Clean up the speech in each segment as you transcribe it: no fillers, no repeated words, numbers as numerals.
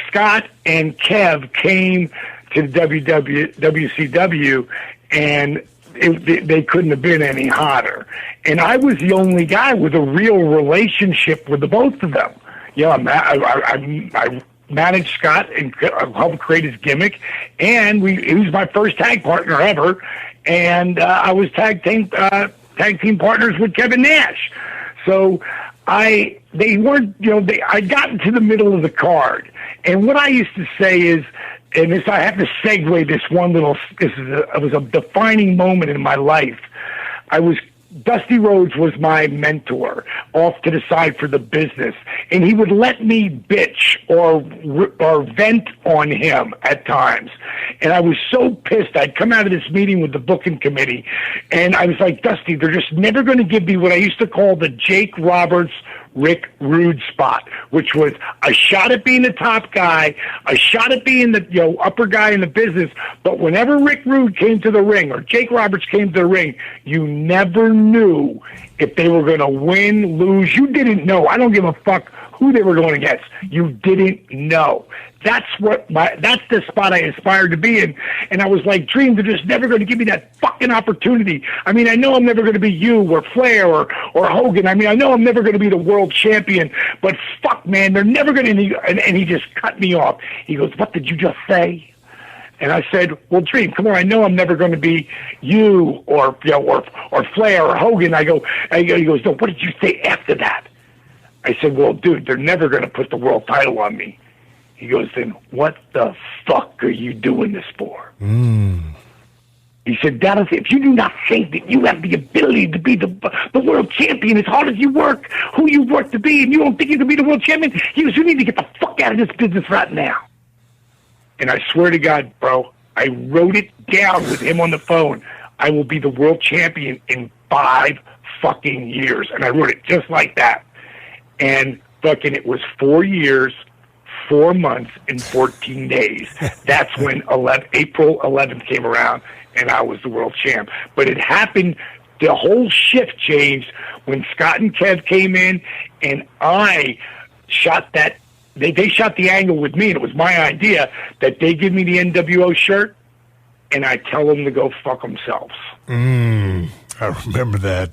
Scott and Kev came to WCW, and they couldn't have been any hotter. And I was the only guy with a real relationship with the both of them. You know, I managed Scott and helped create his gimmick, and he was my first tag partner ever. And I was tag team partners with Kevin Nash. So they weren't, you know, I'd gotten to the middle of the card. And what I used to say is, and this, I have to segue this one little, it was a defining moment in my life. Dusty Rhodes was my mentor off to the side for the business, and he would let me bitch or vent on him at times. And I was so pissed. I'd come out of this meeting with the booking committee, and I was like, Dusty, they're just never going to give me what I used to call the Jake Roberts, Rick Rude spot, which was a shot at being the top guy, a shot at being the upper guy in the business. But whenever Rick Rude came to the ring or Jake Roberts came to the ring, you never knew if they were going to win, lose. You didn't know. I don't give a fuck who they were going against. You didn't know. That's the spot I aspired to be in. And I was like, Dream, they're just never going to give me that fucking opportunity. I mean, I know I'm never going to be you or Flair or Hogan. I mean, I know I'm never going to be the world champion, but fuck, man, they're never going to. And he just cut me off. He goes, what did you just say? And I said, well, Dream, come on, I know I'm never going to be you or Flair or Hogan. He goes, no, what did you say after that? I said, well, dude, they're never going to put the world title on me. He goes, then what the fuck are you doing this for? He said, Dallas, if you do not think that you have the ability to be the world champion as hard as you work, who you work to be, and you don't think you can be the world champion, he goes, you need to get the fuck out of this business right now. And I swear to God, bro, I wrote it down with him on the phone. I will be the world champion in 5 fucking years. And I wrote it just like that. And fucking it was 4 years, 4 months, and 14 days. That's when April 11th came around, and I was the world champ. But it happened, the whole shift changed when Scott and Kev came in, and I shot that. They shot the angle with me, and it was my idea that they give me the NWO shirt, and I tell them to go fuck themselves. I remember that.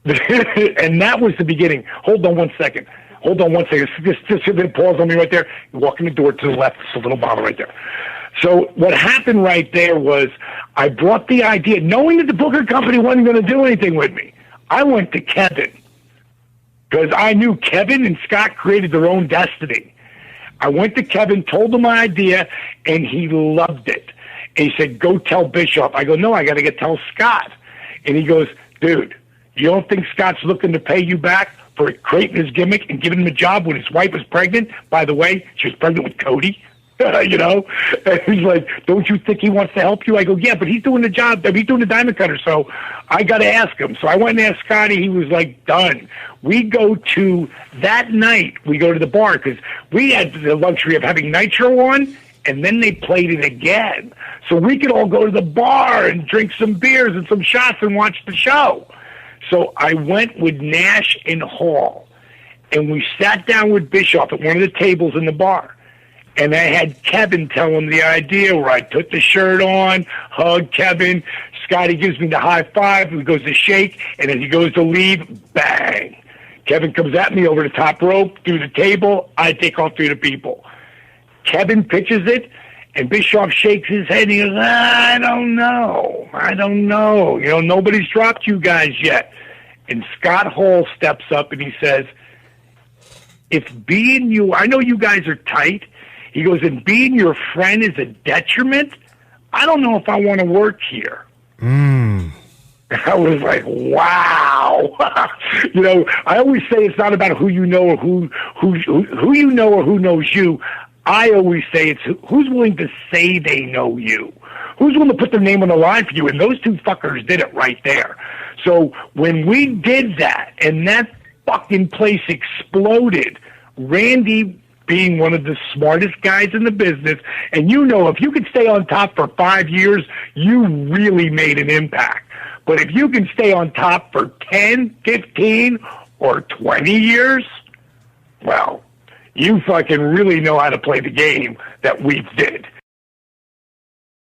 And that was the beginning. Hold on one second. Just pause on me right there. You walk in the door to the left. It's a little bottle right there. So what happened right there was I brought the idea, knowing that the Booker Company wasn't going to do anything with me. I went to Kevin because I knew Kevin and Scott created their own destiny. I went to Kevin, told him my idea, and he loved it. And he said, go tell Bischoff. I go, no, I got to tell Scott. And he goes, dude, you don't think Scott's looking to pay you back for creating his gimmick and giving him a job when his wife was pregnant? By the way, she was pregnant with Cody. You know? And he's like, don't you think he wants to help you? I go, yeah, but he's doing the job. He's doing the diamond cutter, so I got to ask him. So I went and asked Scotty. He was like, done. We go to, that night, we go to the bar because we had the luxury of having Nitro on, and then they played it again. So we could all go to the bar and drink some beers and some shots and watch the show. So I went with Nash and Hall, and we sat down with Bischoff at one of the tables in the bar. And I had Kevin tell him the idea where I took the shirt on, hug Kevin. Scotty gives me the high five. He goes to shake, and as he goes to leave, bang. Kevin comes at me over the top rope, through the table. I take off through the people. Kevin pitches it, and Bischoff shakes his head. And he goes, I don't know. You know, nobody's dropped you guys yet. And Scott Hall steps up, and he says, if being you, I know you guys are tight. He goes, and being your friend is a detriment? I don't know if I want to work here. I was like, wow. You know, I always say it's not about who you know or who you know or who knows you. I always say it's who's willing to say they know you. Who's willing to put their name on the line for you? And those two fuckers did it right there. So when we did that and that fucking place exploded, Randy being one of the smartest guys in the business, and you know, if you could stay on top for 5 years, you really made an impact. But if you can stay on top for 10, 15, or 20 years, well, You fucking really know how to play the game that we did.